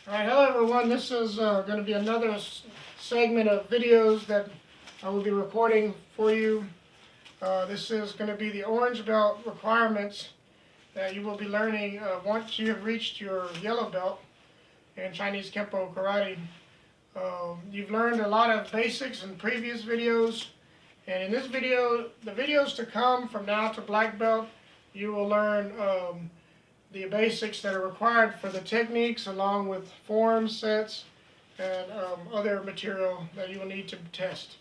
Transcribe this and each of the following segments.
Alright, hello everyone. This is going to be another segment of videos that I will be recording for you. This is going to be the Orange Belt requirements that you will be learning once you have reached your yellow belt in Chinese Kempo Karate. You've learned a lot of basics in previous videos, and in this video, the videos to come from now to black belt, you will learn the basics that are required for the techniques, along with forms, sets, and other material that you will need to test.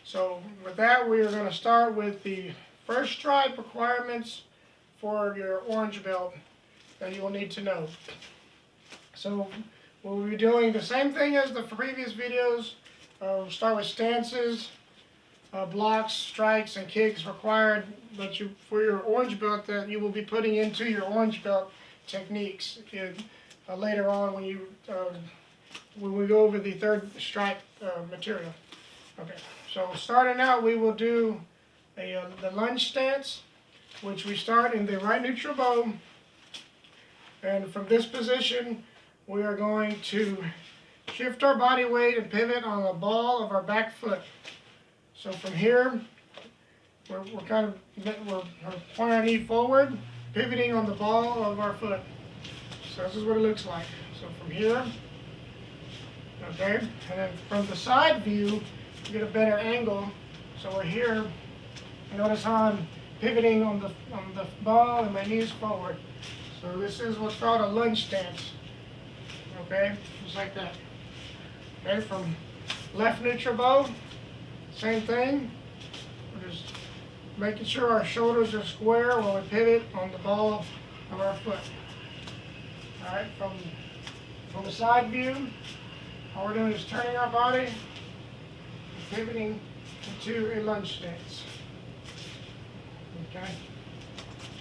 So with that, we are going to start with the first stripe requirements for your orange belt that you will need to know. So we'll be doing the same thing as the previous videos. We'll start with stances, blocks, strikes, and kicks required for your orange belt that you will be putting into your orange belt techniques later on when we go over the third stripe material. Okay, so starting out, we will do the lunge stance, which we start in the right neutral bow, and from this position we are going to shift our body weight and pivot on the ball of our back foot. So from here, we're pointing our knee forward, pivoting on the ball of our foot. So this is what it looks like. So from here, okay, and then from the side view, you get a better angle. So we're here. Notice how I'm pivoting on the ball and my knees forward. So this is what's called a lunge stance. Okay, just like that. Okay, from left neutral bow, same thing. We're just making sure our shoulders are square while we pivot on the ball of our foot. All right, from the side view, all we're doing is turning our body and pivoting into a lunge stance. Okay.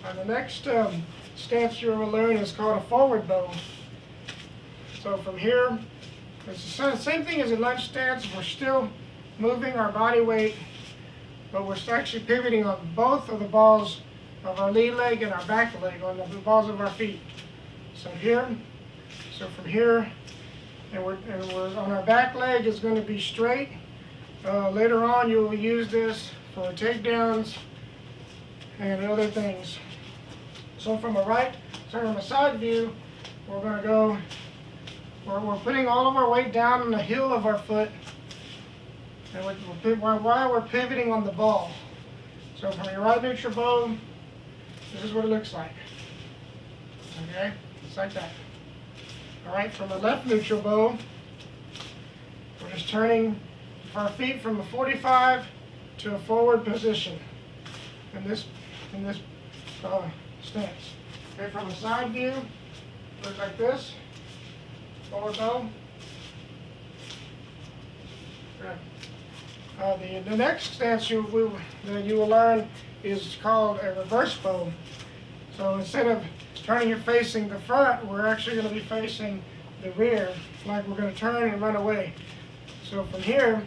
And the next stance you will learn is called a forward bow. So from here, it's the same thing as a lunge stance. We're still moving our body weight, but we're actually pivoting on both of the balls of our lead leg and our back leg, on the balls of our feet. So from here, and we're on our back leg is going to be straight. Later on, you will use this for takedowns and other things. So from a side view, we're going to go. We're putting all of our weight down on the heel of our foot, and while we're pivoting on the ball. So from your right neutral bow, this is what it looks like. Okay, it's like that. All right, from the left neutral bow, we're just turning our feet from a 45 to a forward position in this stance. Okay, from a side view, look like this. Forward bow. Okay. The next stance you will learn is called a reverse bow. So instead of turning your facing the front, we're actually going to be facing the rear, like we're going to turn and run away. So from here,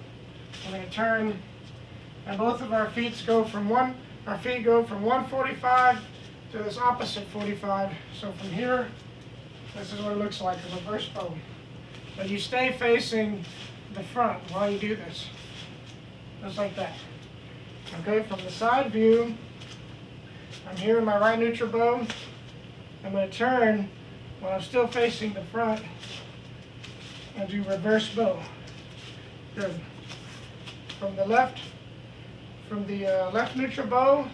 we're going to turn, and both of our feet go from 145 to this opposite 45. So from here, this is what it looks like, a reverse bow. But you stay facing the front while you do this, just like that. Okay, from the side view, I'm here in my right neutral bow. I'm going to turn while I'm still facing the front and do reverse bow. Good. From the left neutral bow,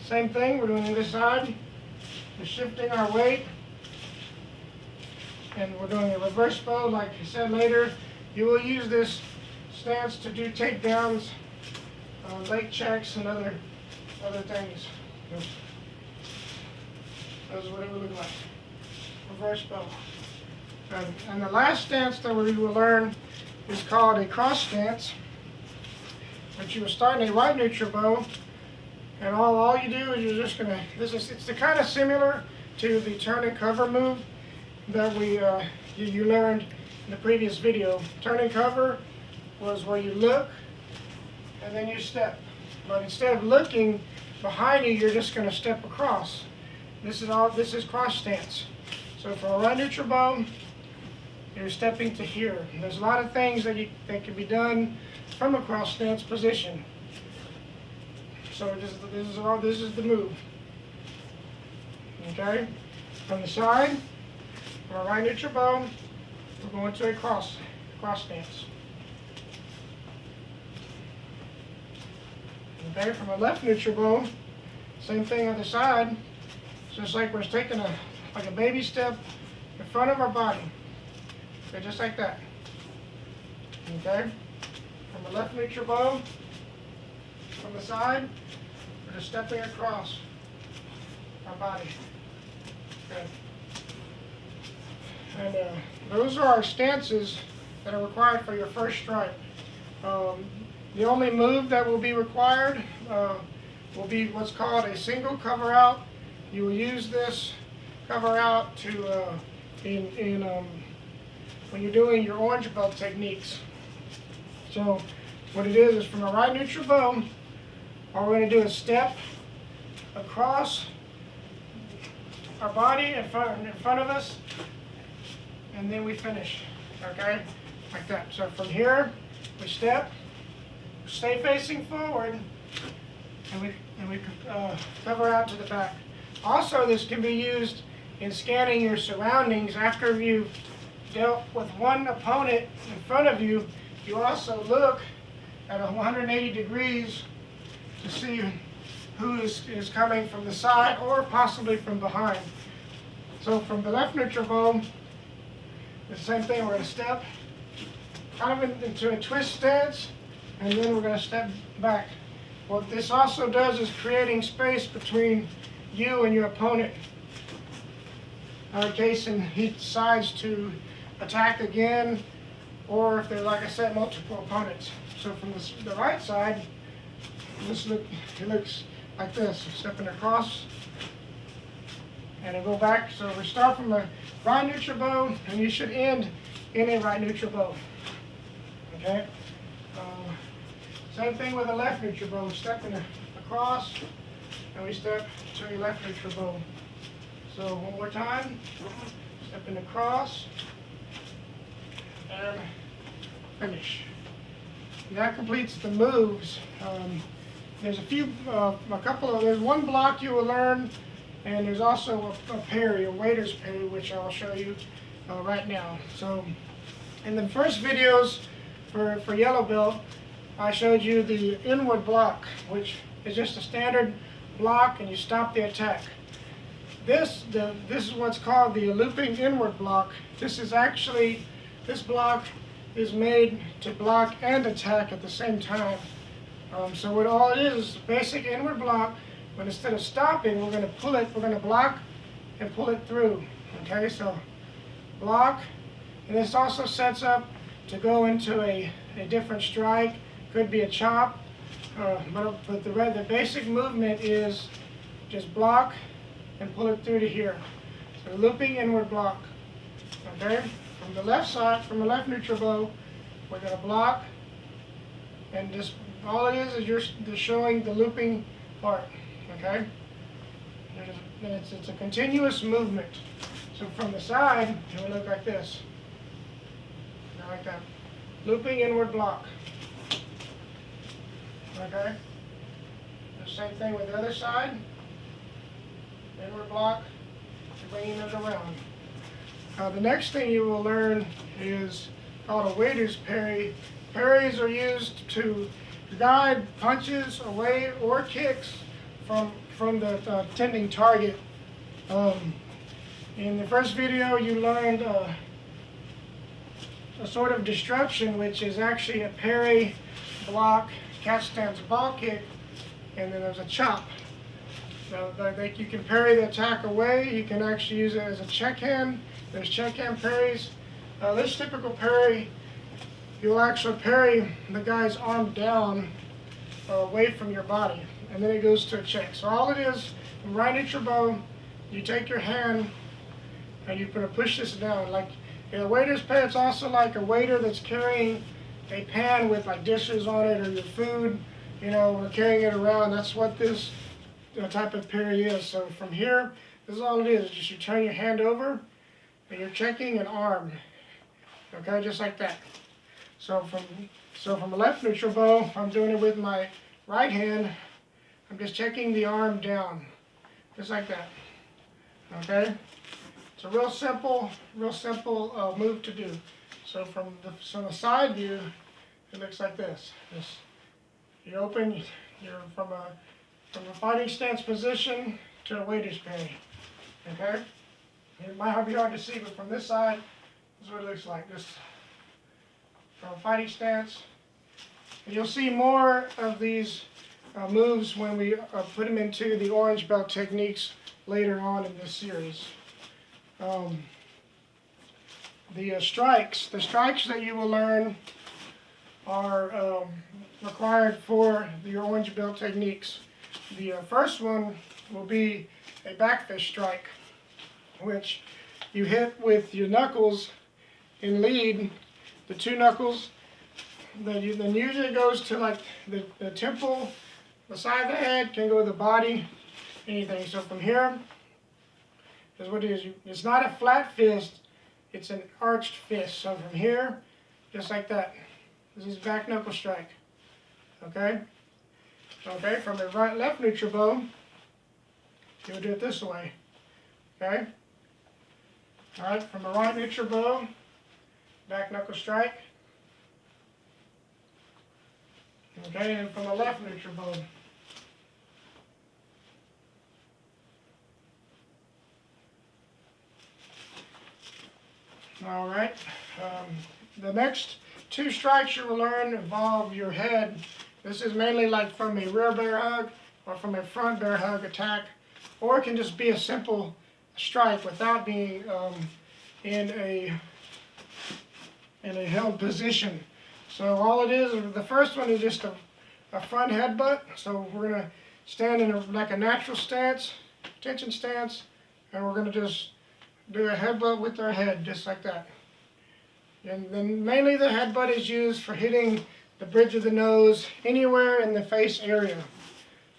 same thing. We're doing this side. We're shifting our weight, and we're doing a reverse bow. Like I said later, you will use this stance to do takedowns, leg checks, and other things. That's what it would look like. Reverse bow. And the last stance that we will learn is called a cross stance, which you will start in a right neutral bow, and all you do is you're just gonna. It's the kind of similar to the turn and cover move that you learned in the previous video. Turn and cover was where you look and then you step, but instead of looking behind you, you're just going to step across. This is cross stance. So for a right neutral bow, you're stepping to here. And there's a lot of things that can be done from a cross stance position. So this is the move. Okay? From the side, from a right neutral bow, we're going to a cross stance. Okay, from a left neutral bow, same thing on the side. It's just like we're taking a baby step in front of our body. Okay, just like that. Okay? From a left neutral bow, from the side, we're just stepping across our body. Okay. And those are our stances that are required for your first strike. The only move that will be required will be what's called a single cover out. You will use this cover out to when you're doing your orange belt techniques. So what it is from a right neutral bow, all we're going to do is step across our body in front of us, and then we finish. Okay, like that. So from here, we step, stay facing forward, and we cover out to the back. Also, this can be used in scanning your surroundings. After you've dealt with one opponent in front of you, you also look at 180 degrees to see who is coming from the side or possibly from behind. So from the left neutral bow, the same thing. We're going to step kind of into a twist stance, and then we're going to step back. What this also does is creating space between you and your opponent, in case he decides to attack again, or if there's, like I said, multiple opponents. So from the right side, it looks like this. Stepping across, and I go back. So we start from a right neutral bow, and you should end in a right neutral bow. Okay? Same thing with a left neutral bow. Stepping across, and we step to a left neutral bow. So one more time. Stepping across, and finish. And that completes the moves. There's there's one block you will learn, and there's also a parry, a waiter's parry, which I'll show you right now. So in the first videos for yellow belt, I showed you the inward block, which is just a standard block, and you stop the attack. This is what's called the looping inward block. This block is made to block and attack at the same time. So what all it is a basic inward block, but instead of stopping, we're going to block and pull it through. Okay, so block, and this also sets up to go into a different strike. Could be a chop, but the basic movement is just block and pull it through to here. So looping inward block. Okay, from the left side, from the left neutral bow, we're going to block, and just all it is you're showing the looping part. Okay, and it's a continuous movement. So from the side, it will look like this. Like that. Looping inward block. Okay? The same thing with the other side. Inward block, bringing it around. The next thing you will learn is called a waiter's parry. Parries are used to guide punches away or kicks from the tending target. In the first video, you learned a sort of destruction, which is actually a parry, block, catch stance, ball kick, and then there's a chop. So you can parry the attack away. You can actually use it as a check hand. There's check hand parries. This typical parry, you'll actually parry the guy's arm down away from your body, and then it goes to a check. So all it is, right at your bow, you take your hand and you're going to push this down. Like a waiter's parry, it's also like a waiter that's carrying a pan with like dishes on it or your food, or carrying it around. That's what this type of parry is. So from here, this is all it is. Just you turn your hand over and you're checking an arm. Okay, just like that. So from a left neutral bow, I'm doing it with my right hand. I'm just checking the arm down, just like that. Okay, it's a real simple move to do. So from the side view, it looks like this. You open, you're from a fighting stance position to a waiter's parry. Okay, it might be hard to see, but from this side, this is what it looks like. Just from a fighting stance. And you'll see more of these moves when we put them into the orange belt techniques later on in this series. The strikes that you will learn are required for your orange belt techniques. The first one will be a back fist strike, which you hit with your knuckles in lead, the two knuckles. Then usually goes to like the temple, the side of the head, can go to the body, anything. So from here is what it is. It's not a flat fist, it's an arched fist. So from here, just like that. This is back knuckle strike. Okay? Okay, from the left neutral bow, you'll do it this way. Okay? Alright, from the right neutral bow, back knuckle strike. Okay, and from the left neutral bow. Alright, the next two strikes you will learn involve your head. This is mainly like from a rear bear hug or from a front bear hug attack, or it can just be a simple strike without being in a held position. So all it is, the first one is just a front headbutt. So we're going to stand in like a natural stance, tension stance, and we're going to just do a headbutt with our head, just like that. And then mainly the headbutt is used for hitting the bridge of the nose, anywhere in the face area.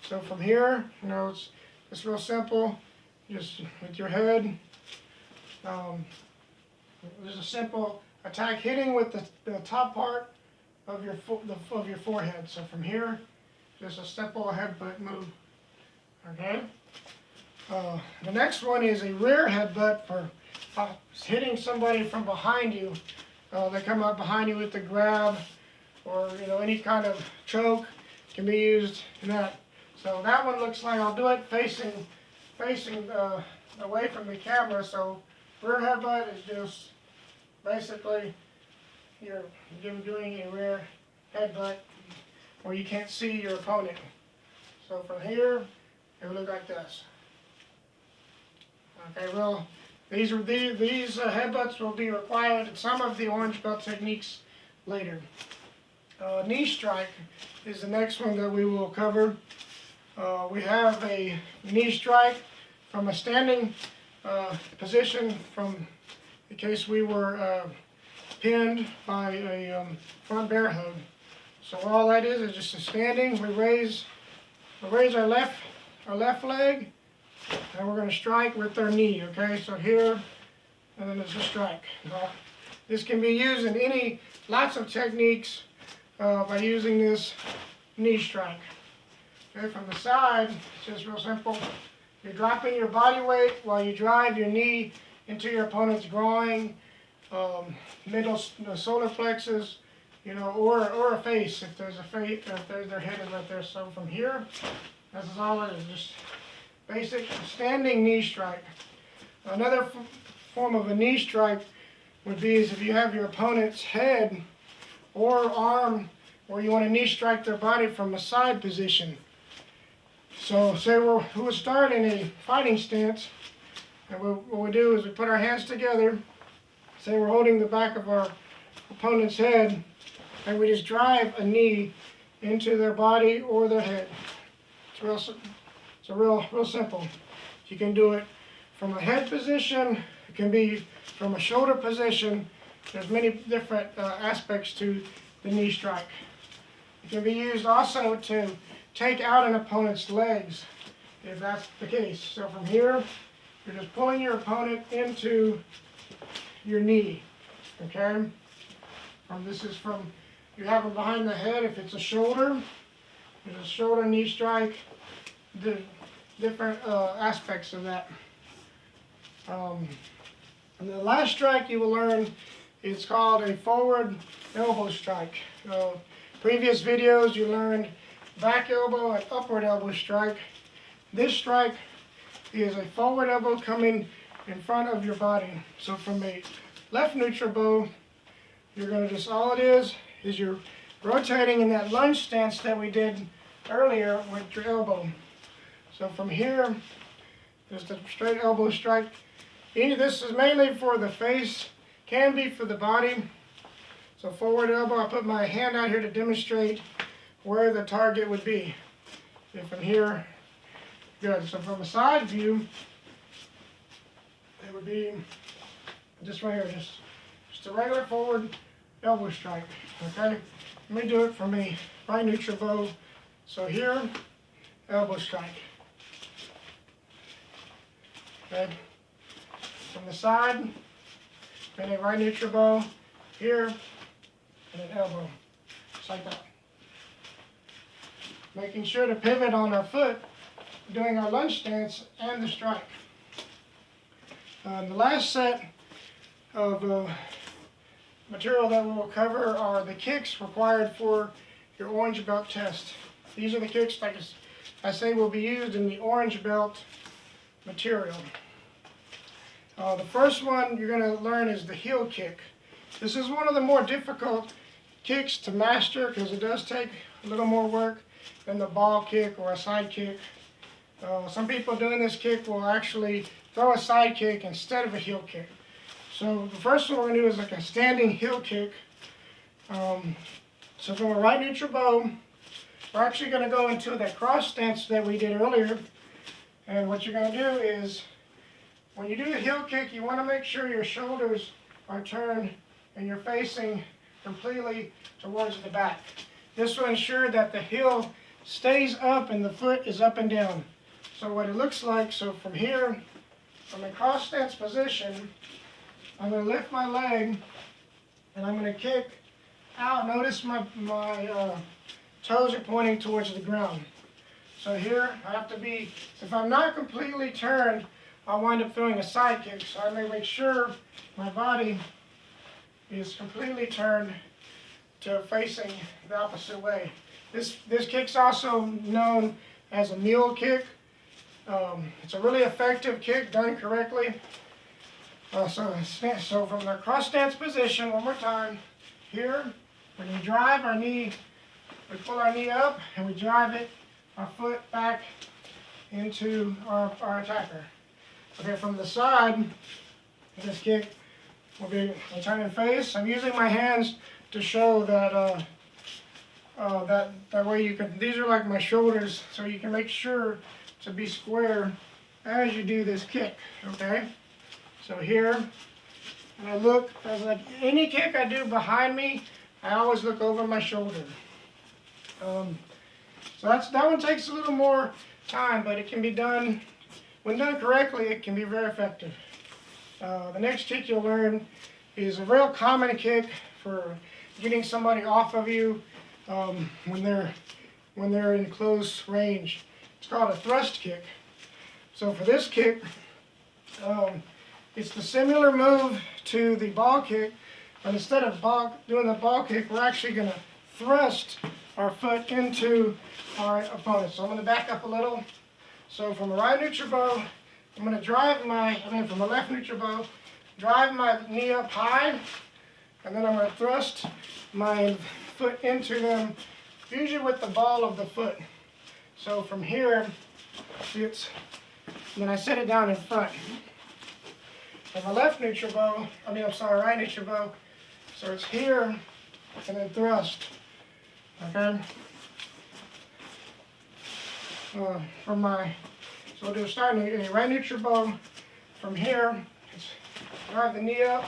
So from here, it's real simple, just with your head. There's a simple attack hitting with the top part of your forehead. So from here, just a simple headbutt move. Okay. The next one is a rear headbutt for hitting somebody from behind you. They come up behind you with the grab, or any kind of choke can be used in that. So that one looks like, I'll do it facing away from the camera. So rear headbutt is just basically you're doing a rear headbutt where you can't see your opponent. So from here, it will look like this. Okay, well, these headbutts will be required in some of the orange belt techniques later. Knee strike is the next one that we will cover. We have a knee strike from a standing position, from the case we were pinned by a front bear hug. So all that is just a standing. We raise our left leg, and we're going to strike with our knee. Okay, so here, and then it's a strike. This can be used in lots of techniques by using this knee strike. Okay, from the side, it's just real simple. You're dropping your body weight while you drive your knee into your opponent's groin, middle solar plexus, or a face if there's their head is right there. So from here, this is all it is, just basic standing knee strike. Another form of a knee strike would be if you have your opponent's head or arm, or you want to knee strike their body from a side position. So say we'll start in a fighting stance, and what we do is we put our hands together. Say we're holding the back of our opponent's head, and we just drive a knee into their body or their head. It's real simple. You can do it from a head position. It can be from a shoulder position. There's many different aspects to the knee strike. It can be used also to take out an opponent's legs, if that's the case. So from here, you're just pulling your opponent into your knee. Okay? This is from, you have it behind the head. If it's a shoulder, there's a shoulder knee strike, the different aspects of that. And the last strike you will learn is called a forward elbow strike. Previous videos you learned back elbow and upward elbow strike. This strike is a forward elbow coming in front of your body. So from a left neutral bow, you're going to just, all it is you're rotating in that lunge stance that we did earlier with your elbow. So from here, there's the straight elbow strike. This is mainly for the face, can be for the body. So forward elbow, I put my hand out here to demonstrate where the target would be. So from here, good. So from a side view, it would be just right here, just a regular forward elbow strike. Okay, let me do it from a right neutral bow. So here, elbow strike. Okay, from the side, and a right neutral bow here, and an elbow, just like that. Making sure to pivot on our foot, doing our lunge stance and the strike. The last set of material that we will cover are the kicks required for your orange belt test. These are the kicks, like I say, will be used in the orange belt material. The first one you're going to learn is the heel kick. This is one of the more difficult kicks to master because it does take a little more work than the ball kick or a side kick. Some people doing this kick will actually throw a side kick instead of a heel kick. So the first one we're going to do is like a standing heel kick. So from a right neutral bow, we're actually going to go into that cross stance that we did earlier. And what you're going to do is, when you do the heel kick, you want to make sure your shoulders are turned and you're facing completely towards the back. This will ensure that the heel stays up and the foot is up and down. So what it looks like, so from here, from a cross stance position, I'm going to lift my leg and I'm going to kick out. Notice my toes are pointing towards the ground. So here I have to be, if I'm not completely turned, I'll wind up throwing a side kick. So I may make sure my body is completely turned to facing the opposite way. This kick's also known as a mule kick. It's a really effective kick done correctly. So from the cross stance position, one more time, here, when we drive our knee, we pull our knee up and we drive it, our foot back into our attacker. Okay, from the side, this kick will be a turn and face. I'm using my hands to show that that way you can, these are like my shoulders, so you can make sure to be square as you do this kick, okay? So here, and I look, as like any kick I do behind me, I always look over my shoulder. So that one takes a little more time, but it can be done, when done correctly, it can be very effective. The next kick you'll learn is a real common kick for getting somebody off of you when they're in close range. It's called a thrust kick. So for this kick, it's the similar move to the ball kick, but instead of doing the ball kick, we're actually going to thrust our foot into our opponent. So I'm going to back up a little. So from a right neutral bow, I'm going to from a left neutral bow, drive my knee up high, and then I'm going to thrust my foot into them, usually with the ball of the foot. So from here, and then I set it down in front. From a left neutral bow, right neutral bow, so it's here, and then thrust, okay? So we'll do starting a right neutral bow. From here, drive the knee up,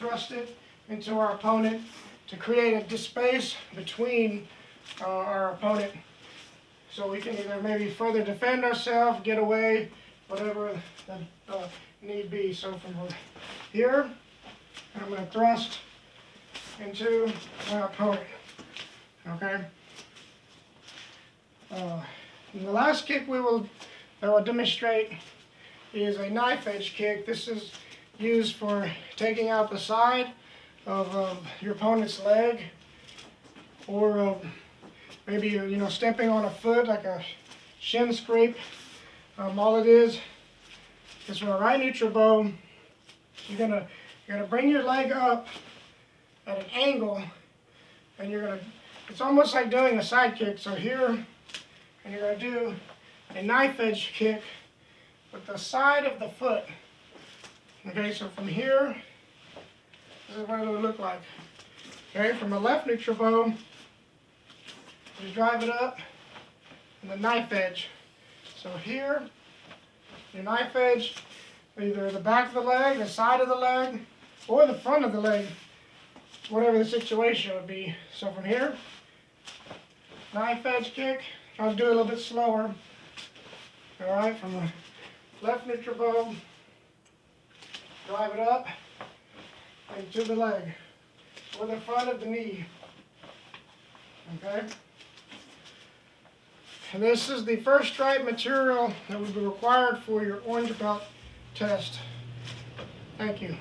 thrust it into our opponent to create a space between our opponent, so we can either maybe further defend ourselves, get away, whatever the need be. So from here, I'm going to thrust into my opponent. Okay. And the last kick I will demonstrate is a knife edge kick. This is used for taking out the side of your opponent's leg, or maybe stepping on a foot like a shin scrape. All it is from a right neutral bow. You're gonna bring your leg up at an angle, and it's almost like doing a side kick. So here, and you're gonna do a knife edge kick with the side of the foot. Okay, so from here, this is what it would look like. Okay, from a left neutral bow, you drive it up, and the knife edge. So here, your knife edge, either the back of the leg, the side of the leg, or the front of the leg, whatever the situation would be. So from here, knife edge kick. I'll do it a little bit slower. All right, from the left neutral bow, drive it up into the leg, or the front of the knee. Okay. And this is the first stripe material that will be required for your orange belt test. Thank you.